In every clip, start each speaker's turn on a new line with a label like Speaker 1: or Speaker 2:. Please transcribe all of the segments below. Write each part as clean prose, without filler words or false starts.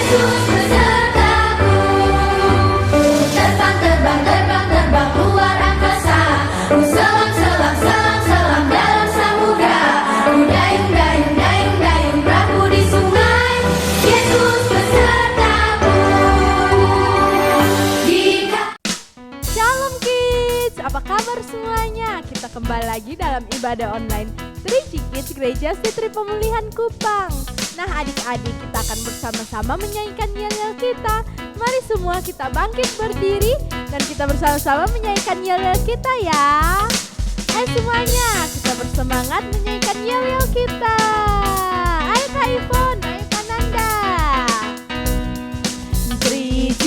Speaker 1: Yesus besertaku. Terbang, terbang, terbang, terbang luar angkasa. Ku selam, selam, selam, selam dalam samudra. Ku dayung, dayung, dayung, dayung perahu di sungai. Yesus besertaku.
Speaker 2: Shalom Kids, apa kabar semuanya? Kita kembali lagi dalam ibadah online 3G Kids Gereja Fitri Pemulihan Kupang. Nah adik-adik, kita akan bersama-sama menyanyikan yel-yel kita. Mari semua kita bangkit berdiri dan kita bersama-sama menyanyikan yel-yel kita ya. Ayo semuanya, kita bersemangat menyanyikan yel-yel kita. Ayo Kak Ivon, ayo Kak Nanda. 3G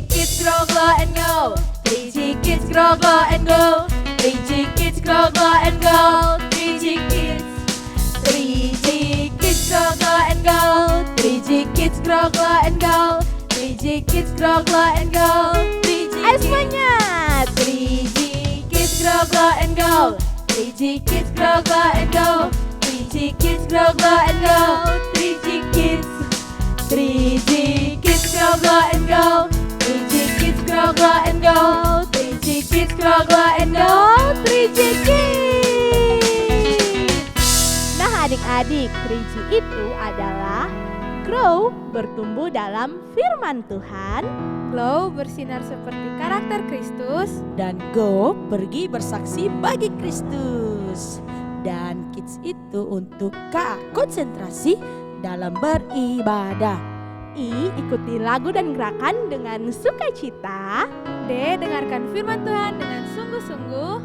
Speaker 2: Kids grow, glow and go. 3G Kids grow, glow and go. 3G Kids grow, glow and go. 3G Kids. 3G Kids grow, glow and go. 3G Kids grow, glow and go. 3G Kids grow, glow and go. 3G Kids. Ayo semuanya. 3G Kids grow, glow and go. 3G Kids grow, glow and go. 3G Kids grow, glow and go. 3G Kids. 3G Kids grow, glow and go. 3G Kids grow, glow and go. 3G Kids grow, glow and go. 3G Kids. Nah adik-adik, 3G itu adalah grow, bertumbuh dalam firman Tuhan.
Speaker 3: Glow, bersinar seperti karakter Kristus.
Speaker 4: Dan go, pergi bersaksi bagi Kristus. Dan kids itu untuk K, konsentrasi dalam beribadah.
Speaker 2: I, ikuti lagu dan gerakan dengan sukacita.
Speaker 3: D, dengarkan firman Tuhan dengan sungguh-sungguh.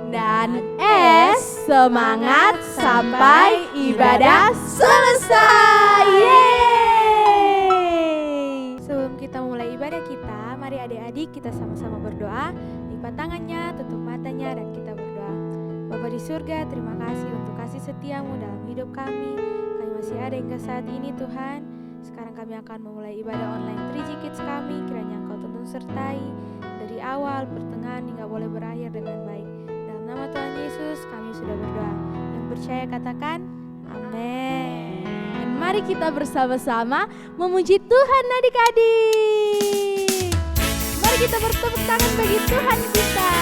Speaker 2: Dan S, semangat sampai ibadah selesai. Yeay!
Speaker 3: Sebelum kita mulai ibadah kita, mari adik-adik kita sama-sama berdoa. Lipat tangannya, tutup matanya, dan kita berdoa. Bapa di surga, terima kasih untuk kasih setiamu dalam hidup kami. Kami masih ada hingga saat ini Tuhan. Sekarang kami akan memulai ibadah online 3G Kids kami. Kiranya Engkau tuntun sertai dari awal, pertengahan, hingga boleh berakhir dengan baik. Dalam nama Tuhan Yesus kami sudah berdoa. Yang percaya katakan amin.
Speaker 2: Dan mari kita bersama-sama memuji Tuhan adik-adik. Mari kita bertepuk tangan bagi Tuhan kita.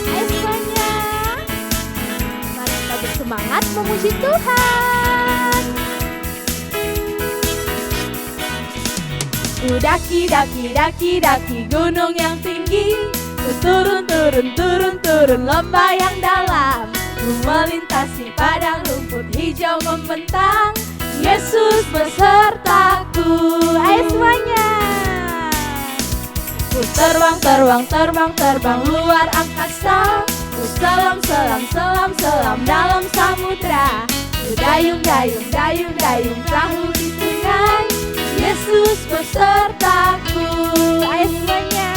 Speaker 2: Ayo semuanya, mari kita bersemangat memuji Tuhan. Ku daki, daki, daki, daki gunung yang tinggi. Ku turun, turun, turun, turun lembah yang dalam. Ku melintasi padang rumput hijau membentang. Yesus besertaku. Ayo semuanya. Ku terbang, terbang, terbang, terbang luar angkasa. Ku selam, selam, selam, selam dalam samudra. Ku dayung, dayung, dayung, dayung perahu di sungai. Yesus besertaku. Ayo semuanya.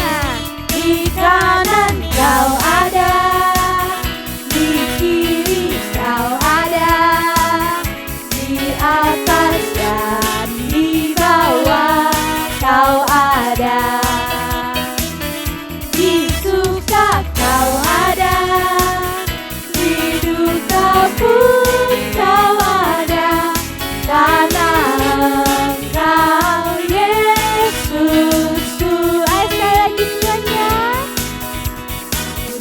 Speaker 2: Di kanan kau ada, di kiri kau ada, di atas dan di bawah kau ada. Di suka kau ada, di duka pun kau ada. Karena Engkau Yesusku. Ayo sekali lagi semuanya.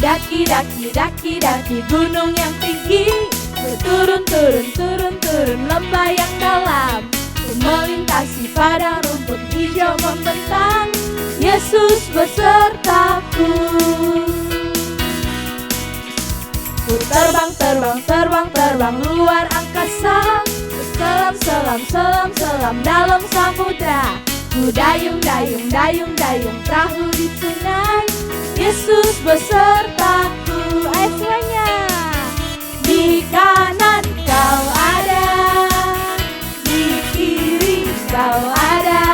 Speaker 2: Daki, daki, daki, daki gunung yang tinggi. Turun, turun, turun, turun lembah yang dalam. Ku melintasi padang rumput hijau membentang. Yesus besertaku. Ku terbang, terbang, terbang, terbang luar angkasa. Ku selam, selam, selam, selam dalam samudra. Ku dayung, dayung, dayung, dayung perahu di sungai. Yesus besertaku. Ayo semuanya. Di kanan kau ada, di kiri kau ada,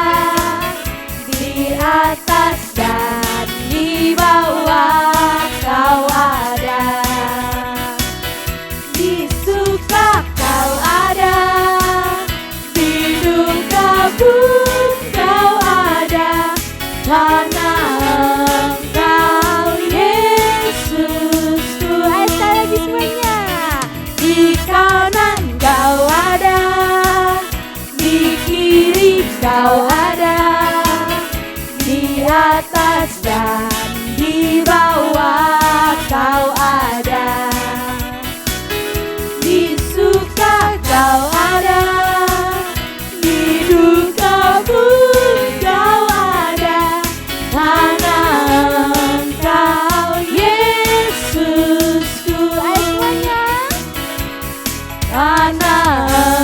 Speaker 2: di atas dan di bawah kau ada. Di suka kau ada, di duka pun kau ada. Karena Engkau Yesusku. Ayo sekali lagi semuanya. Di kanan kau ada,
Speaker 4: Kau ada di atas dan di bawah. Kau ada di suka, kau ada di duka pun kau ada. Karena Engkau Yesusku. Semuanya. Karena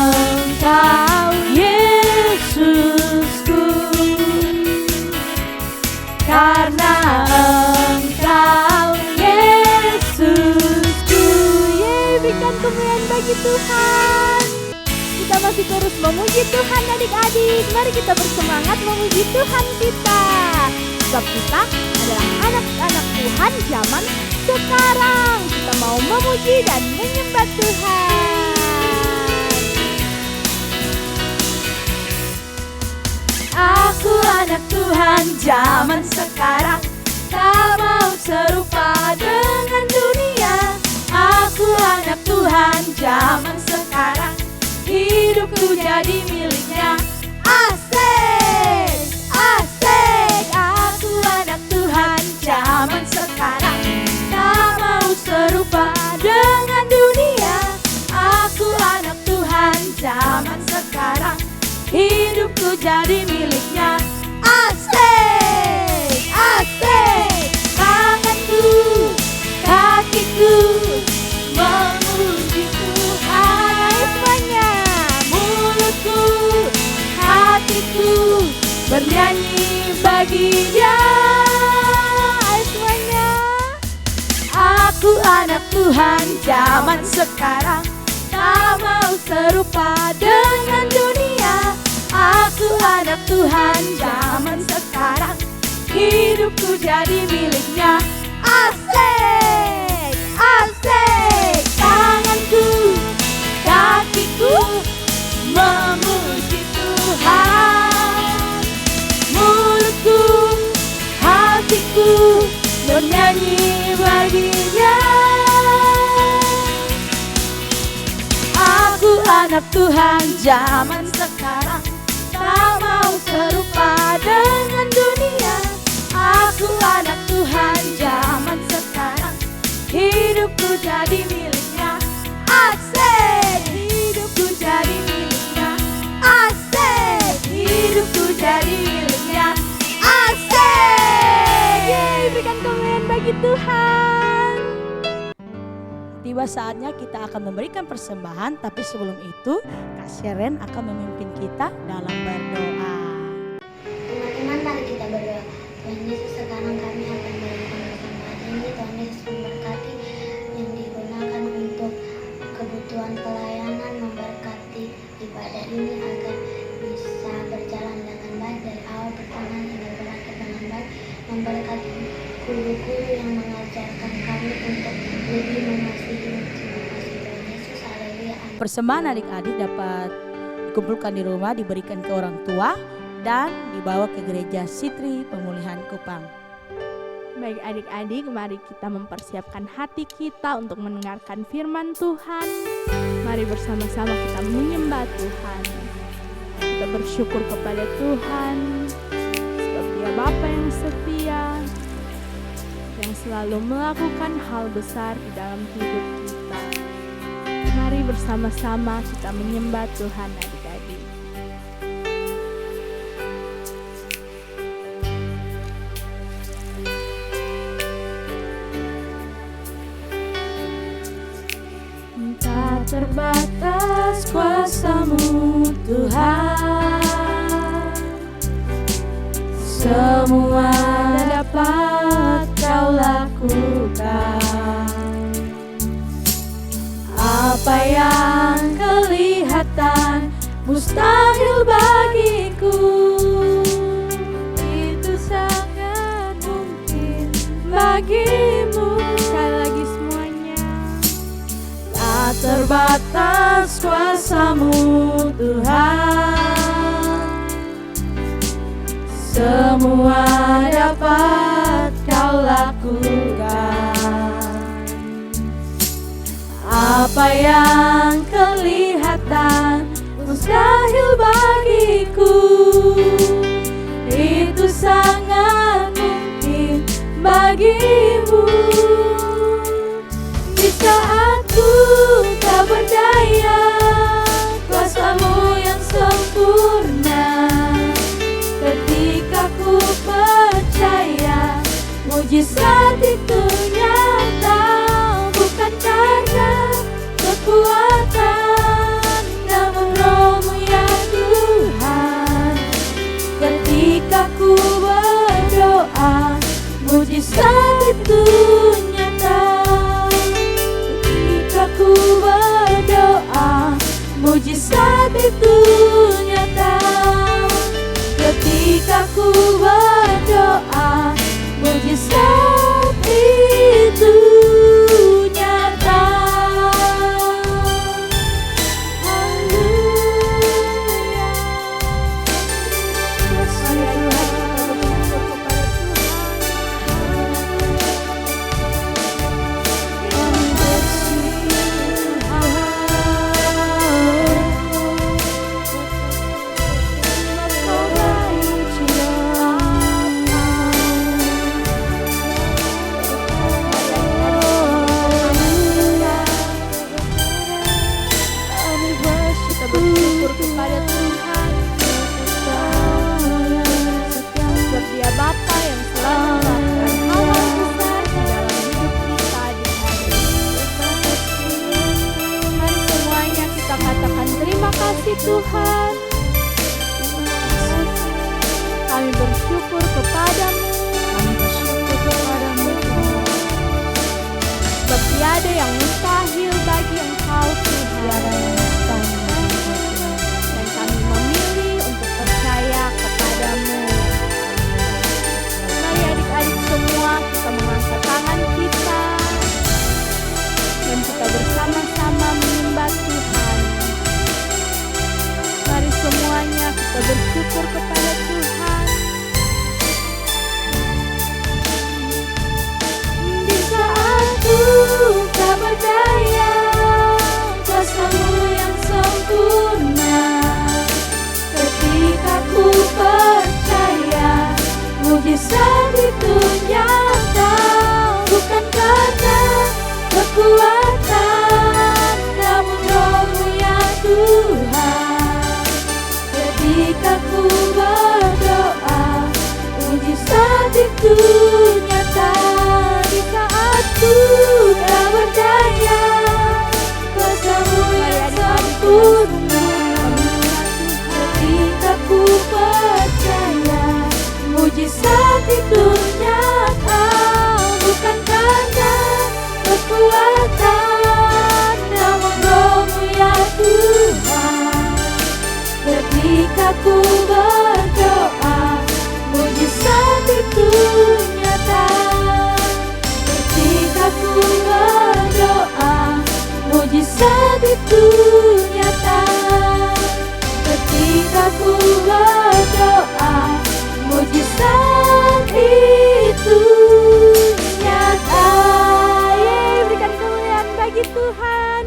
Speaker 4: Engkau Yesusku. Karena Engkau Yesusku. Yeay, berikan kemuliaan bagi Tuhan. Kita masih terus memuji Tuhan adik-adik. Mari kita bersemangat memuji Tuhan kita. Sebab kita adalah anak-anak Tuhan zaman sekarang. Kita mau memuji dan menyembah Tuhan. Aku anak Tuhan zaman sekarang, tak mau serupa dengan dunia. Aku anak Tuhan zaman sekarang, hidupku jadi miliknya. Asik, asik. Aku anak Tuhan zaman sekarang, tak mau serupa dengan dunia. Aku anak Tuhan zaman sekarang, hidupku jadi miliknya. Asik, asik. Tanganku, kakiku memuji Tuhan. Semuanya. Mulutku, hatiku bernyanyi bagi Dia. Semuanya. Aku anak Tuhan zaman sekarang, tak mau serupa dengan dunia. Aku anak Tuhan zaman sekarang, hidupku jadi miliknya. Asik, asik. Tanganku, kakiku memuji Tuhan. Mulutku, hatiku bernyanyi bagi Dia. Aku anak Tuhan zaman sekarang, tak mau serupa dengan dunia. Aku anak Tuhan zaman sekarang, hidupku jadi miliknya. Asik, hidupku jadi miliknya. Asik, hidupku jadi miliknya. Asik. Yeay, berikan kemuliaan bagi Tuhan. Tiba saatnya kita akan memberikan persembahan, tapi sebelum itu Kak Sheren akan memimpin kita dalam berdoa.
Speaker 5: Teman-teman, mari kita berdoa. Tuhan Yesus, sekarang kami akan memberikan persembahan ini. Tuhan Yesus memberkati yang digunakan untuk kebutuhan pelayanan, memberkati ibadah ini agar bisa berjalan dengan baik dari awal pertengahan hingga berakhir dengan baik. Memberkati guru-guru yang mengajarkan kami untuk lebih mengasihi. Terima kasih Tuhan Yesus. Haleluya. Amin.
Speaker 4: Persembahan adik-adik dapat dikumpulkan di rumah, diberikan ke orang tua, dan dibawa ke gereja Sitri Pemulihan Kupang.
Speaker 2: Baik adik-adik, mari kita mempersiapkan hati kita untuk mendengarkan firman Tuhan. Mari bersama-sama kita menyembah Tuhan. Kita bersyukur kepada Tuhan, sebab Dia Bapa yang setia, yang selalu melakukan hal besar di dalam hidup kita. Mari bersama-sama kita menyembah Tuhan adik-adik. Tak terbatas kuasa-Mu Tuhan, semua dapat Kau lakukan. Apa yang kelihatan mustahil bagiku, itu sangat mungkin bagimu. Sekali lagi semuanya. Tak terbatas kuasa-Mu Tuhan, semua dapat Kau lakukan. Apa yang kelihatan mustahil bagiku, itu nyata. Ketika ku berdoa, mujizat itu nyata. Haleluya. Kita bersyukur kepada Tuhan sebab Dia Bapa yang selalu melakukan hal-hal besar di dalam hidup kita di hari ini. Mari semuanya kita katakan terima kasih Tuhan. Kami bersyukur kepadamu. Sebab tiada yang mustahil bagi Engkau Tuhan. Dan kami memilih untuk percaya kepadamu. Mari adik-adik semua kita mengangkat tangan kita dan kita bersama-sama menyembah Tuhan. Mari semuanya kita bersyukur kepada Tuhan. Di saat ku tak berdaya, kuasa-Mu yang sempurna. Ketika ku percaya, mujizat itu nyata. Bukan karena kekuatan, namun Roh-Mu ya Tuhan. Ketika ku berdoa, mujizat itu nyata. Di saat ku tak berdaya, kuasa-Mu yang sempurna. Ketika ku percaya, mujizat itu nyata. Bukan karena kekuatan, namun Roh-Mu ya Tuhan. Ketika ku berdoa, mujizat itu nyata. Ketika ku berdoa, mujizat itu nyata. Ketika ku berdoa, mujizat itu nyata.
Speaker 4: Yeay, berikan kemuliaan bagi Tuhan.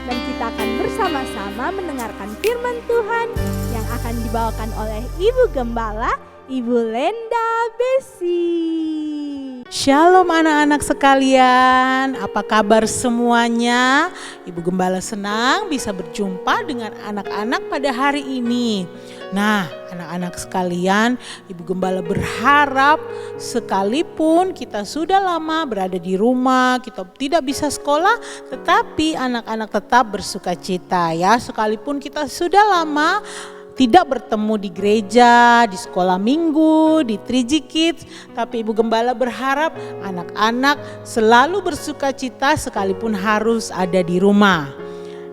Speaker 4: Dan kita akan bersama-sama mendengarkan firman Tuhan yang akan dibawakan oleh Ibu Gembala, Ibu Lenda Besi.
Speaker 6: Shalom anak-anak sekalian, apa kabar semuanya? Ibu Gembala senang bisa berjumpa dengan anak-anak pada hari ini. Nah, anak-anak sekalian, Ibu Gembala berharap sekalipun kita sudah lama berada di rumah, kita tidak bisa sekolah, tetapi anak-anak tetap bersukacita ya. Sekalipun kita sudah lama tidak bertemu di gereja, di sekolah minggu, di 3G Kids, tapi Ibu Gembala berharap anak-anak selalu bersukacita sekalipun harus ada di rumah.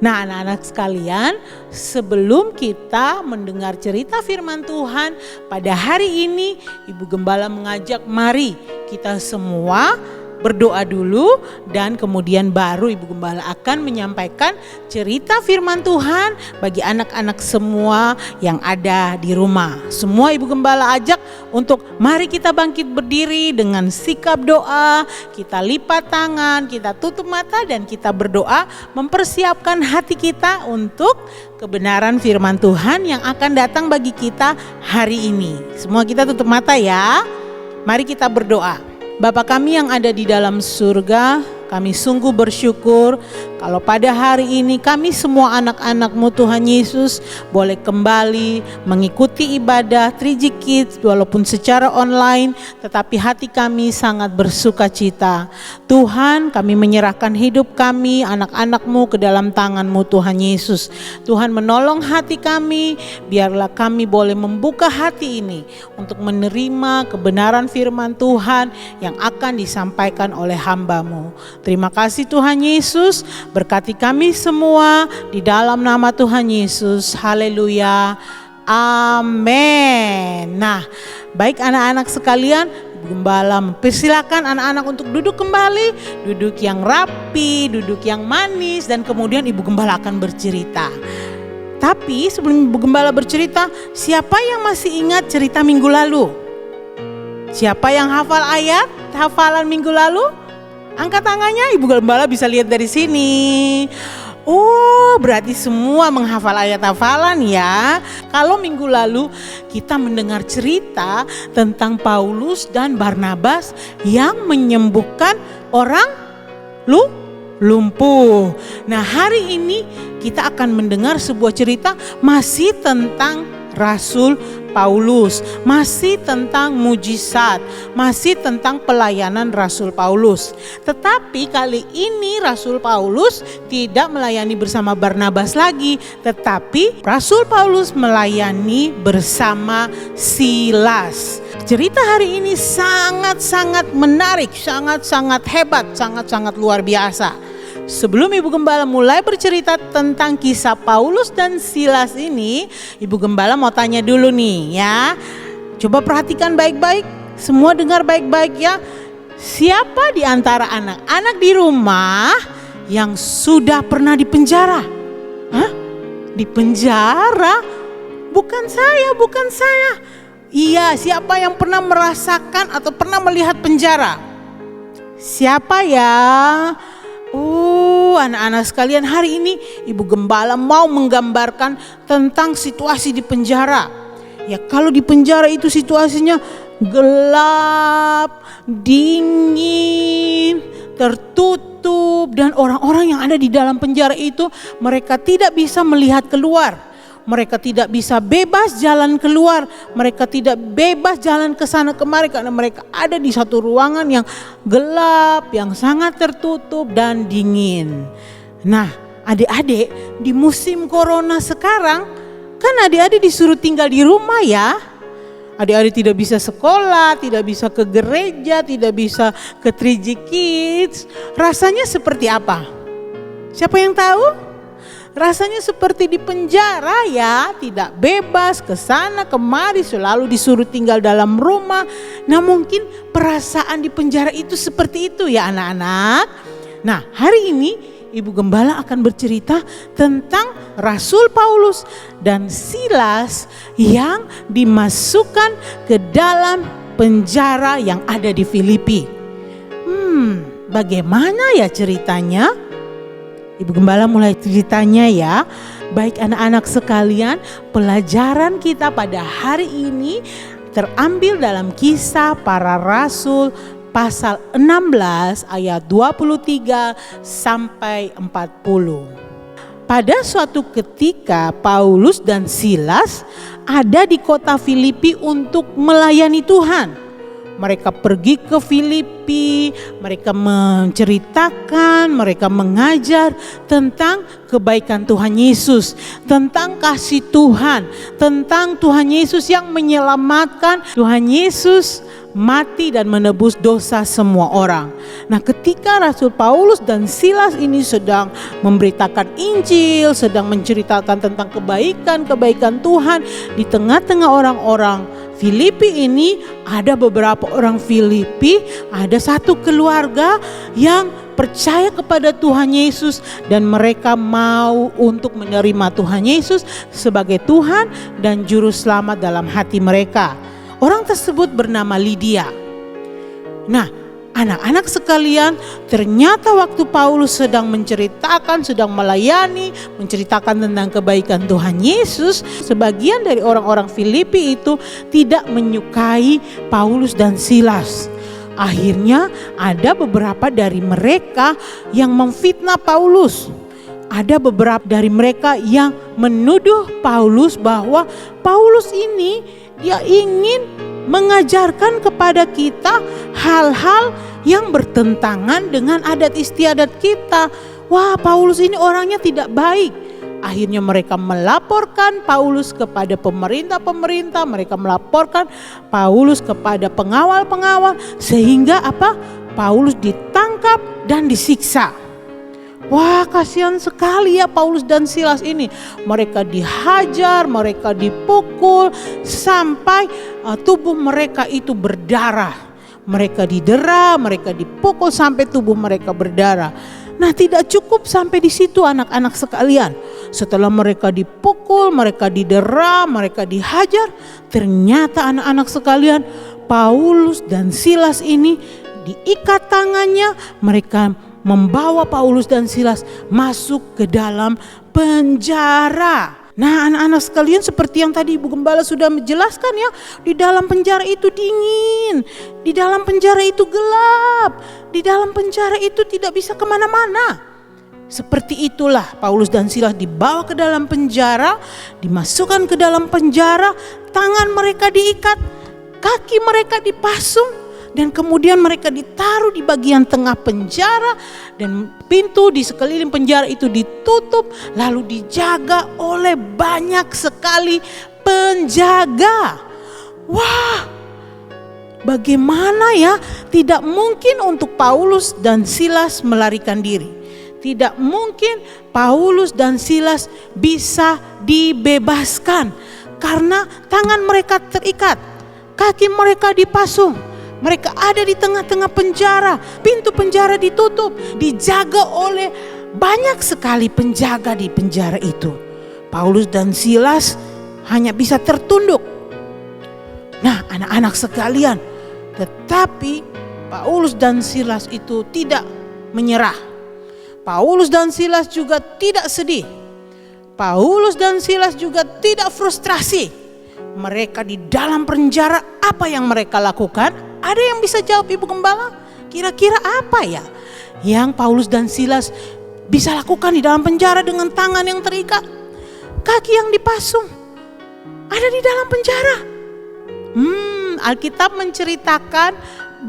Speaker 6: Nah, anak-anak sekalian, sebelum kita mendengar cerita firman Tuhan pada hari ini, Ibu Gembala mengajak mari kita semua berdoa dulu dan kemudian baru Ibu Gembala akan menyampaikan cerita firman Tuhan bagi anak-anak semua yang ada di rumah. Semua Ibu Gembala ajak untuk mari kita bangkit berdiri dengan sikap doa, kita lipat tangan, kita tutup mata dan kita berdoa mempersiapkan hati kita untuk kebenaran firman Tuhan yang akan datang bagi kita hari ini. Semua kita tutup mata ya. Mari kita berdoa. Bapa kami yang ada di dalam surga, kami sungguh bersyukur kalau pada hari ini kami semua anak-anak-Mu Tuhan Yesus boleh kembali mengikuti ibadah 3G Kids walaupun secara online, tetapi hati kami sangat bersukacita. Tuhan, kami menyerahkan hidup kami, anak-anak-Mu ke dalam tangan-Mu Tuhan Yesus. Tuhan menolong hati kami, biarlah kami boleh membuka hati ini untuk menerima kebenaran firman Tuhan yang akan disampaikan oleh hamba-Mu. Terima kasih Tuhan Yesus, Berkati kami semua di dalam nama Tuhan Yesus. Haleluya. Amin. Nah, baik anak-anak sekalian, Ibu Gembala mempersilakan anak-anak untuk duduk kembali, duduk yang rapi, duduk yang manis, dan kemudian Ibu Gembala akan bercerita. Tapi sebelum Ibu Gembala bercerita, siapa yang masih ingat cerita minggu lalu? Siapa yang hafal ayat hafalan minggu lalu? Angkat tangannya, Ibu Gembala bisa lihat dari sini. Oh, berarti semua menghafal ayat hafalan ya. Kalau minggu lalu kita mendengar cerita tentang Paulus dan Barnabas yang menyembuhkan orang lumpuh. Nah, hari ini kita akan mendengar sebuah cerita masih tentang Rasul Paulus, masih tentang mujizat, masih tentang pelayanan Rasul Paulus. Tetapi kali ini Rasul Paulus tidak melayani bersama Barnabas lagi, tetapi Rasul Paulus melayani bersama Silas. Cerita hari ini sangat-sangat menarik, sangat-sangat hebat, sangat-sangat luar biasa. Sebelum Ibu Gembala mulai bercerita tentang kisah Paulus dan Silas ini, Ibu Gembala mau tanya dulu nih ya. Coba perhatikan baik-baik, semua dengar baik-baik ya. Siapa di antara anak-anak di rumah yang sudah pernah dipenjara? Hah? Dipenjara? Bukan saya. Iya, siapa yang pernah merasakan atau pernah melihat penjara? Siapa ya? Oh, anak-anak sekalian, hari ini Ibu Gembala mau menggambarkan tentang situasi di penjara. Ya, kalau di penjara itu situasinya gelap, dingin, tertutup, dan orang-orang yang ada di dalam penjara itu mereka tidak bisa melihat keluar. Mereka tidak bisa bebas jalan keluar, mereka tidak bebas jalan ke sana kemari karena mereka ada di satu ruangan yang gelap, yang sangat tertutup dan dingin. Nah, adik-adik, di musim corona sekarang kan adik-adik disuruh tinggal di rumah ya. Adik-adik tidak bisa sekolah, tidak bisa ke gereja, tidak bisa ke 3G Kids. Rasanya seperti apa? Siapa yang tahu? Rasanya seperti di penjara ya, tidak bebas ke sana kemari, selalu disuruh tinggal dalam rumah. Nah, mungkin perasaan di penjara itu seperti itu ya anak-anak. Nah, hari ini Ibu Gembala akan bercerita tentang Rasul Paulus dan Silas yang dimasukkan ke dalam penjara yang ada di Filipi. Bagaimana ya ceritanya? Ibu Gembala mulai ceritanya ya. Baik anak-anak sekalian, pelajaran kita pada hari ini terambil dalam Kisah Para Rasul pasal 16 ayat 23 sampai 40. Pada suatu ketika Paulus dan Silas ada di kota Filipi untuk melayani Tuhan. Mereka pergi ke Filipi, mereka menceritakan, mereka mengajar tentang kebaikan Tuhan Yesus, tentang kasih Tuhan, tentang Tuhan Yesus yang menyelamatkan, Tuhan Yesus mati dan menebus dosa semua orang. Nah, ketika Rasul Paulus dan Silas ini sedang memberitakan Injil, sedang menceritakan tentang kebaikan Tuhan di tengah-tengah orang-orang Filipi ini, ada beberapa orang Filipi, ada satu keluarga yang percaya kepada Tuhan Yesus dan mereka mau untuk menerima Tuhan Yesus sebagai Tuhan dan Juru Selamat dalam hati mereka. Orang tersebut bernama Lydia. Nah, anak-anak sekalian, ternyata waktu Paulus sedang menceritakan, sedang melayani, menceritakan tentang kebaikan Tuhan Yesus, sebagian dari orang-orang Filipi itu tidak menyukai Paulus dan Silas. Akhirnya ada beberapa dari mereka yang memfitnah Paulus. Ada beberapa dari mereka yang menuduh Paulus bahwa Paulus ini dia ingin mengajarkan kepada kita hal-hal yang bertentangan dengan adat istiadat kita. Wah, Paulus ini orangnya tidak baik. Akhirnya mereka melaporkan Paulus kepada pemerintah-pemerintah, mereka melaporkan Paulus kepada pengawal-pengawal, sehingga Paulus ditangkap dan disiksa. Wah, kasihan sekali ya Paulus dan Silas ini. Mereka dihajar, mereka dipukul sampai tubuh mereka itu berdarah. Mereka didera, mereka dipukul sampai tubuh mereka berdarah. Nah, tidak cukup sampai di situ anak-anak sekalian. Setelah mereka dipukul, mereka didera, mereka dihajar, ternyata anak-anak sekalian, Paulus dan Silas ini diikat tangannya, mereka membawa Paulus dan Silas masuk ke dalam penjara. Nah, anak-anak sekalian, seperti yang tadi Ibu Gembala sudah menjelaskan ya, di dalam penjara itu dingin, di dalam penjara itu gelap, di dalam penjara itu tidak bisa kemana-mana. Seperti itulah Paulus dan Silas dibawa ke dalam penjara, dimasukkan ke dalam penjara, tangan mereka diikat, kaki mereka dipasung, dan kemudian mereka ditaruh di bagian tengah penjara, dan pintu di sekeliling penjara itu ditutup, lalu dijaga oleh banyak sekali penjaga. Wah, bagaimana ya? Tidak mungkin untuk Paulus dan Silas melarikan diri. Tidak mungkin Paulus dan Silas bisa dibebaskan karena tangan mereka terikat, kaki mereka dipasung. Mereka ada di tengah-tengah penjara, pintu penjara ditutup, dijaga oleh banyak sekali penjaga di penjara itu. Paulus dan Silas hanya bisa tertunduk. Nah, anak-anak sekalian, tetapi Paulus dan Silas itu tidak menyerah. Paulus dan Silas juga tidak sedih. Paulus dan Silas juga tidak frustrasi. Mereka di dalam penjara, apa yang mereka lakukan? Ada yang bisa jawab Ibu Gembala? Kira-kira apa ya yang Paulus dan Silas bisa lakukan di dalam penjara dengan tangan yang terikat, kaki yang dipasung, ada di dalam penjara? Alkitab menceritakan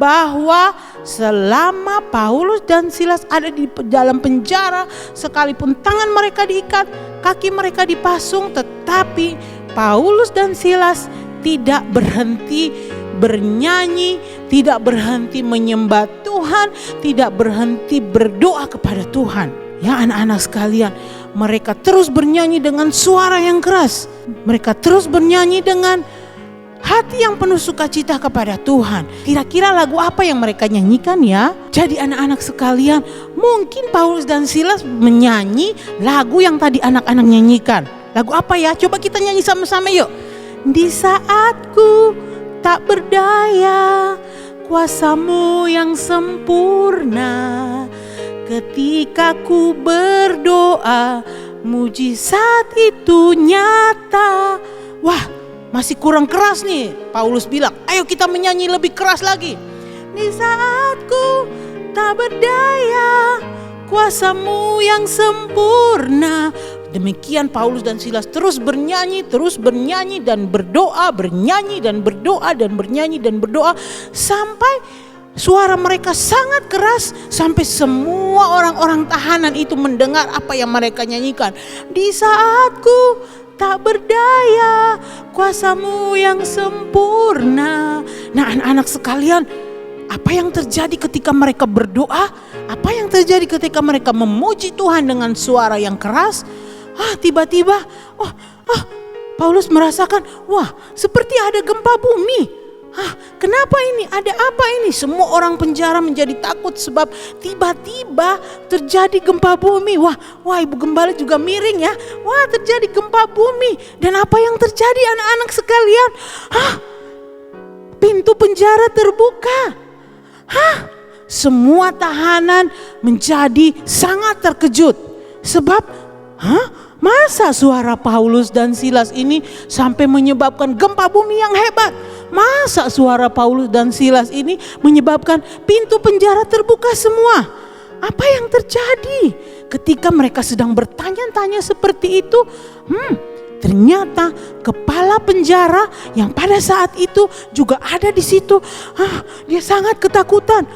Speaker 6: bahwa selama Paulus dan Silas ada di dalam penjara, sekalipun tangan mereka diikat, kaki mereka dipasung, tetapi Paulus dan Silas tidak berhenti bernyanyi, tidak berhenti menyembah Tuhan, tidak berhenti berdoa kepada Tuhan. Ya anak-anak sekalian, mereka terus bernyanyi dengan suara yang keras. Mereka terus bernyanyi dengan hati yang penuh sukacita kepada Tuhan. Kira-kira lagu apa yang mereka nyanyikan ya? Jadi anak-anak sekalian, mungkin Paulus dan Silas menyanyi lagu yang tadi anak-anak nyanyikan. Lagu apa ya? Coba kita nyanyi sama-sama yuk. Di saatku tak berdaya, kuasa-Mu yang sempurna. Ketika ku berdoa, mujizat itu nyata. Wah, masih kurang keras nih. Paulus bilang, ayo kita menyanyi lebih keras lagi. Di saatku tak berdaya, kuasa-Mu yang sempurna. Demikian Paulus dan Silas terus bernyanyi dan berdoa, bernyanyi dan berdoa dan bernyanyi dan berdoa sampai suara mereka sangat keras, sampai semua orang-orang tahanan itu mendengar apa yang mereka nyanyikan. Di saatku tak berdaya, kuasa-Mu yang sempurna. Nah anak-anak sekalian, apa yang terjadi ketika mereka berdoa? Apa yang terjadi ketika mereka memuji Tuhan dengan suara yang keras? Tiba-tiba, Paulus merasakan, seperti ada gempa bumi. Kenapa ini? Ada apa ini? Semua orang penjara menjadi takut sebab tiba-tiba terjadi gempa bumi. Ibu gembala juga miring ya. Terjadi gempa bumi. Dan apa yang terjadi anak-anak sekalian? Pintu penjara terbuka. Semua tahanan menjadi sangat terkejut. Sebab masa suara Paulus dan Silas ini sampai menyebabkan gempa bumi yang hebat? Masa suara Paulus dan Silas ini menyebabkan pintu penjara terbuka semua? Apa yang terjadi? Ketika mereka sedang bertanya-tanya seperti itu, ternyata kepala penjara yang pada saat itu juga ada di situ. Dia sangat ketakutan.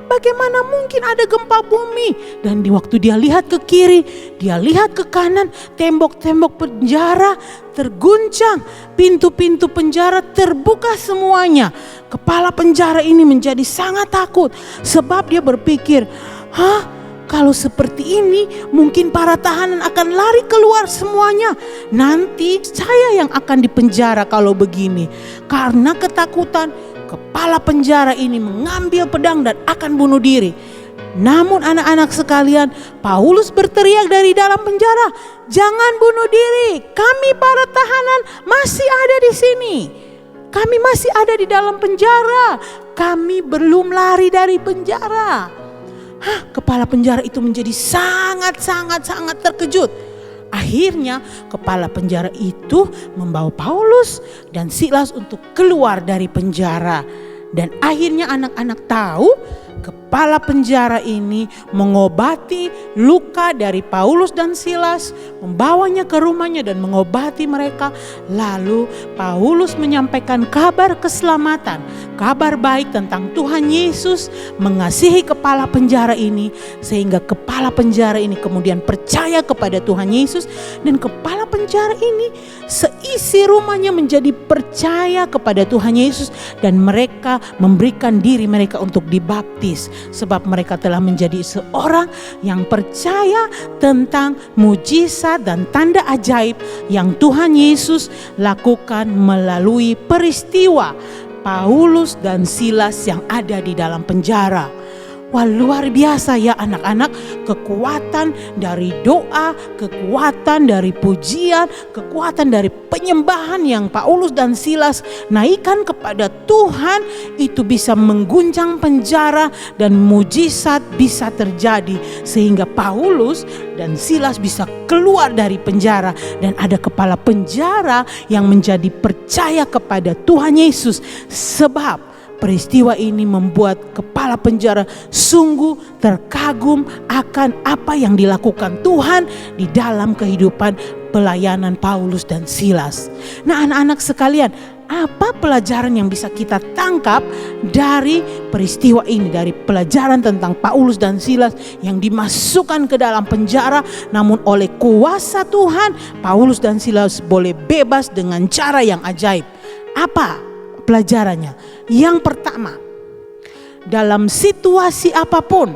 Speaker 6: Bagaimana mungkin ada gempa bumi? Dan di waktu dia lihat ke kiri, dia lihat ke kanan, tembok-tembok penjara terguncang, pintu-pintu penjara terbuka semuanya. Kepala penjara ini menjadi sangat takut sebab dia berpikir, Kalau seperti ini mungkin para tahanan akan lari keluar semuanya. Nanti saya yang akan dipenjara kalau begini. Karena ketakutan, kepala penjara ini mengambil pedang dan akan bunuh diri. Namun anak-anak sekalian, Paulus berteriak dari dalam penjara, "Jangan bunuh diri, kami para tahanan masih ada di sini. Kami masih ada di dalam penjara, kami belum lari dari penjara." Kepala penjara itu menjadi sangat terkejut. Akhirnya kepala penjara itu membawa Paulus dan Silas untuk keluar dari penjara. Dan akhirnya anak-anak tahu kepala penjara ini mengobati luka dari Paulus dan Silas, membawanya ke rumahnya dan mengobati mereka. Lalu Paulus menyampaikan kabar keselamatan, kabar baik tentang Tuhan Yesus mengasihi kepala penjara ini, sehingga kepala penjara ini kemudian percaya kepada Tuhan Yesus, dan kepala penjara ini seisi rumahnya menjadi percaya kepada Tuhan Yesus, dan mereka memberikan diri mereka untuk dibaptis, sebab mereka telah menjadi seorang yang percaya tentang mujizat dan tanda ajaib yang Tuhan Yesus lakukan melalui peristiwa Paulus dan Silas yang ada di dalam penjara. Wah, luar biasa ya anak-anak, kekuatan dari doa, kekuatan dari pujian, kekuatan dari penyembahan yang Paulus dan Silas naikkan kepada Tuhan itu bisa mengguncang penjara dan mujizat bisa terjadi, sehingga Paulus dan Silas bisa keluar dari penjara dan ada kepala penjara yang menjadi percaya kepada Tuhan Yesus. Sebab peristiwa ini membuat kepala penjara sungguh terkagum akan apa yang dilakukan Tuhan di dalam kehidupan pelayanan Paulus dan Silas. Nah, anak-anak sekalian, apa pelajaran yang bisa kita tangkap dari peristiwa ini, dari pelajaran tentang Paulus dan Silas yang dimasukkan ke dalam penjara, namun oleh kuasa Tuhan Paulus dan Silas boleh bebas dengan cara yang ajaib? Apa pelajarannya? Yang pertama, dalam situasi apapun,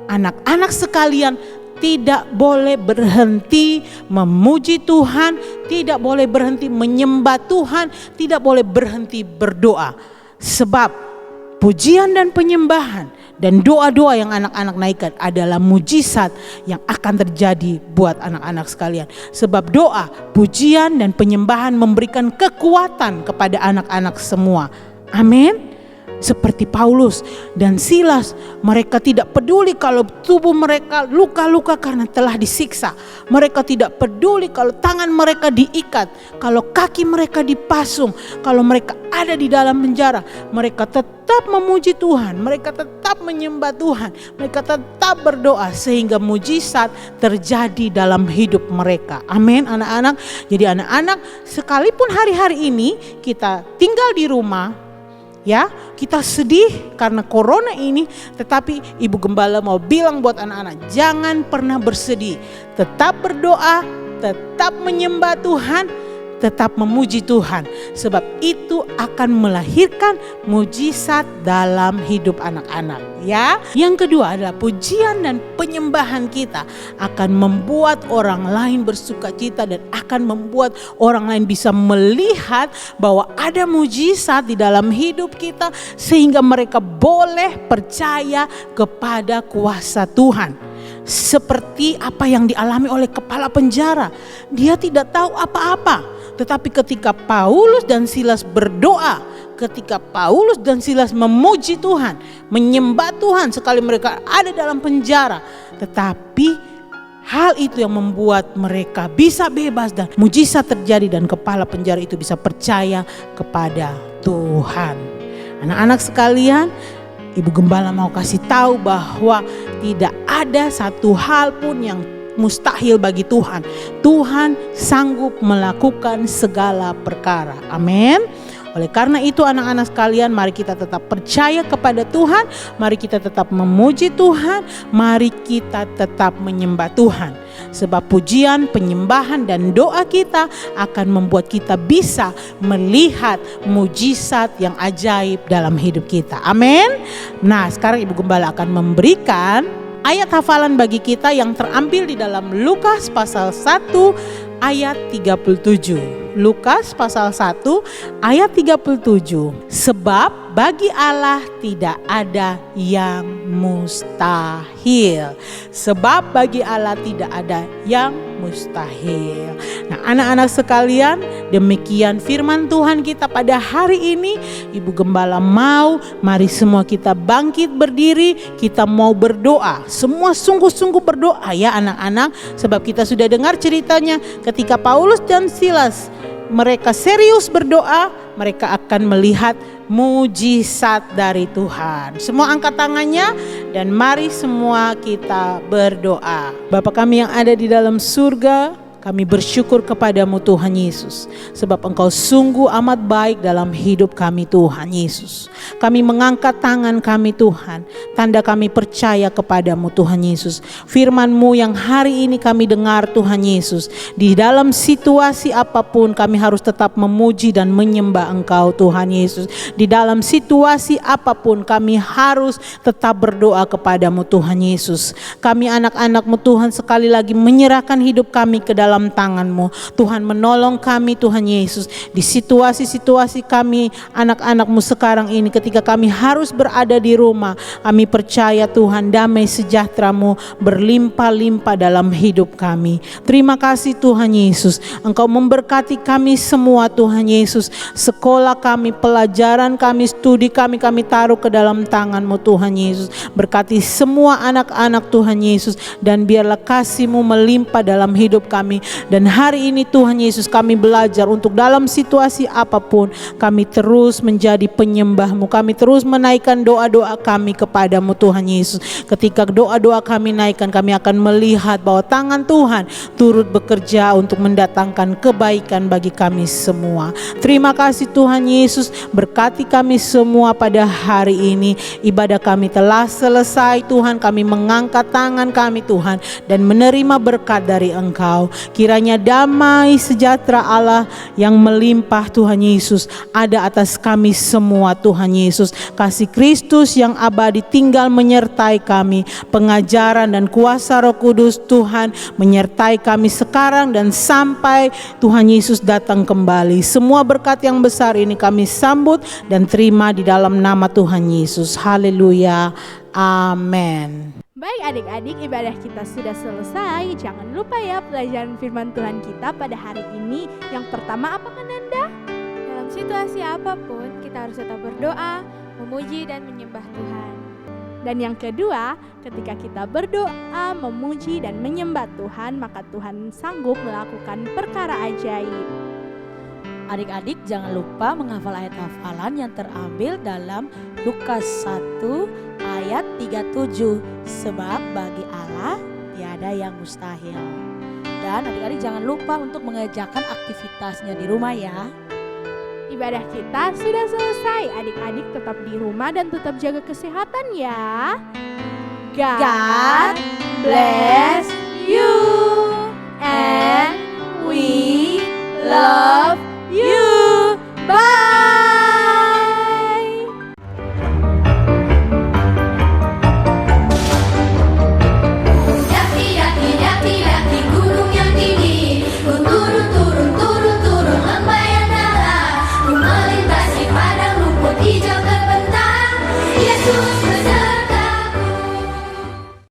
Speaker 6: anak-anak sekalian tidak boleh berhenti memuji Tuhan, tidak boleh berhenti menyembah Tuhan, tidak boleh berhenti berdoa. Sebab pujian dan penyembahan dan doa-doa yang anak-anak naikkan adalah mujizat yang akan terjadi buat anak-anak sekalian. Sebab doa, pujian dan penyembahan memberikan kekuatan kepada anak-anak semua. Amin. Seperti Paulus dan Silas, mereka tidak peduli kalau tubuh mereka luka-luka karena telah disiksa. Mereka tidak peduli kalau tangan mereka diikat, kalau kaki mereka dipasung, kalau mereka ada di dalam penjara. Mereka tetap memuji Tuhan, mereka tetap menyembah Tuhan, mereka tetap berdoa sehingga mujizat terjadi dalam hidup mereka. Amin anak-anak. Jadi anak-anak, sekalipun hari-hari ini kita tinggal di rumah, ya, kita sedih karena corona ini, tetapi Ibu Gembala mau bilang buat anak-anak, jangan pernah bersedih. Tetap berdoa, tetap menyembah Tuhan, tetap memuji Tuhan. Sebab itu akan melahirkan mujizat dalam hidup anak-anak, ya. Yang kedua adalah pujian dan penyembahan kita akan membuat orang lain bersukacita dan akan membuat orang lain bisa melihat bahwa ada mujizat di dalam hidup kita, sehingga mereka boleh percaya kepada kuasa Tuhan. Seperti apa yang dialami oleh kepala penjara. Dia tidak tahu apa-apa, tetapi ketika Paulus dan Silas berdoa, ketika Paulus dan Silas memuji Tuhan, menyembah Tuhan sekali mereka ada dalam penjara, tetapi hal itu yang membuat mereka bisa bebas dan mujizat terjadi dan kepala penjara itu bisa percaya kepada Tuhan. Anak-anak sekalian, Ibu Gembala mau kasih tahu bahwa tidak ada satu hal pun yang mustahil bagi Tuhan. Tuhan sanggup melakukan segala perkara. Amin. Oleh karena itu anak-anak sekalian, mari kita tetap percaya kepada Tuhan, mari kita tetap memuji Tuhan, mari kita tetap menyembah Tuhan. Sebab pujian, penyembahan dan doa kita akan membuat kita bisa melihat mujizat yang ajaib dalam hidup kita. Amin. Nah, sekarang Ibu Gembala akan memberikan ayat hafalan bagi kita yang terambil di dalam Lukas pasal 1 ayat 37. Lukas pasal 1 ayat 37. Sebab bagi Allah tidak ada yang mustahil. Sebab bagi Allah tidak ada yang mustahil. Nah, anak-anak sekalian, demikian firman Tuhan kita pada hari ini. Ibu Gembala mau, mari semua kita bangkit berdiri, kita mau berdoa. Semua sungguh-sungguh berdoa ya anak-anak, sebab kita sudah dengar ceritanya ketika Paulus dan Silas mereka serius berdoa, mereka akan melihat mujizat dari Tuhan. Semua angkat tangannya dan mari semua kita berdoa. Bapa kami yang ada di dalam surga, kami bersyukur kepadamu Tuhan Yesus, sebab Engkau sungguh amat baik dalam hidup kami Tuhan Yesus. Kami mengangkat tangan kami Tuhan, tanda kami percaya kepadamu Tuhan Yesus. Firman-Mu yang hari ini kami dengar Tuhan Yesus, di dalam situasi apapun kami harus tetap memuji dan menyembah Engkau Tuhan Yesus. Di dalam situasi apapun kami harus tetap berdoa kepadamu Tuhan Yesus. Kami anak-anak-Mu Tuhan sekali lagi menyerahkan hidup kami ke dalam tangan-Mu. Tuhan menolong kami Tuhan Yesus di situasi-situasi kami anak-anak-Mu sekarang ini ketika kami harus berada di rumah. Kami percaya Tuhan damai sejahtera-Mu berlimpah-limpah dalam hidup kami. Terima kasih Tuhan Yesus, Engkau memberkati kami semua Tuhan Yesus. Sekolah kami, pelajaran kami, studi kami taruh ke dalam tangan-Mu Tuhan Yesus. Berkati semua anak-anak Tuhan Yesus dan biarlah kasih-Mu melimpah dalam hidup kami. Dan hari ini Tuhan Yesus kami belajar untuk dalam situasi apapun kami terus menjadi penyembah-Mu. Kami terus menaikkan doa-doa kami kepadamu Tuhan Yesus. Ketika doa-doa kami naikkan, kami akan melihat bahwa tangan Tuhan turut bekerja untuk mendatangkan kebaikan bagi kami semua. Terima kasih Tuhan Yesus, berkati kami semua pada hari ini. Ibadah kami telah selesai Tuhan, kami mengangkat tangan kami Tuhan dan menerima berkat dari Engkau. Kiranya damai sejahtera Allah yang melimpah Tuhan Yesus ada atas kami semua Tuhan Yesus. Kasih Kristus yang abadi tinggal menyertai kami. Pengajaran dan kuasa Roh Kudus Tuhan menyertai kami sekarang dan sampai Tuhan Yesus datang kembali. Semua berkat yang besar ini kami sambut dan terima di dalam nama Tuhan Yesus. Haleluya. Amin.
Speaker 4: Baik adik-adik, ibadah kita sudah selesai. Jangan lupa ya pelajaran firman Tuhan kita pada hari ini. Yang pertama apa kan Nanda?
Speaker 3: Dalam situasi apapun, kita harus tetap berdoa, memuji dan menyembah Tuhan.
Speaker 4: Dan yang kedua, ketika kita berdoa, memuji dan menyembah Tuhan, maka Tuhan sanggup melakukan perkara ajaib.
Speaker 2: Adik-adik jangan lupa menghafal ayat hafalan yang terambil dalam Lukas 1 ayat 37. Sebab bagi Allah tiada yang mustahil. Dan adik-adik jangan lupa untuk mengerjakan aktivitasnya di rumah ya.
Speaker 4: Ibadah kita sudah selesai. Adik-adik tetap di rumah dan tetap jaga kesehatan ya. God bless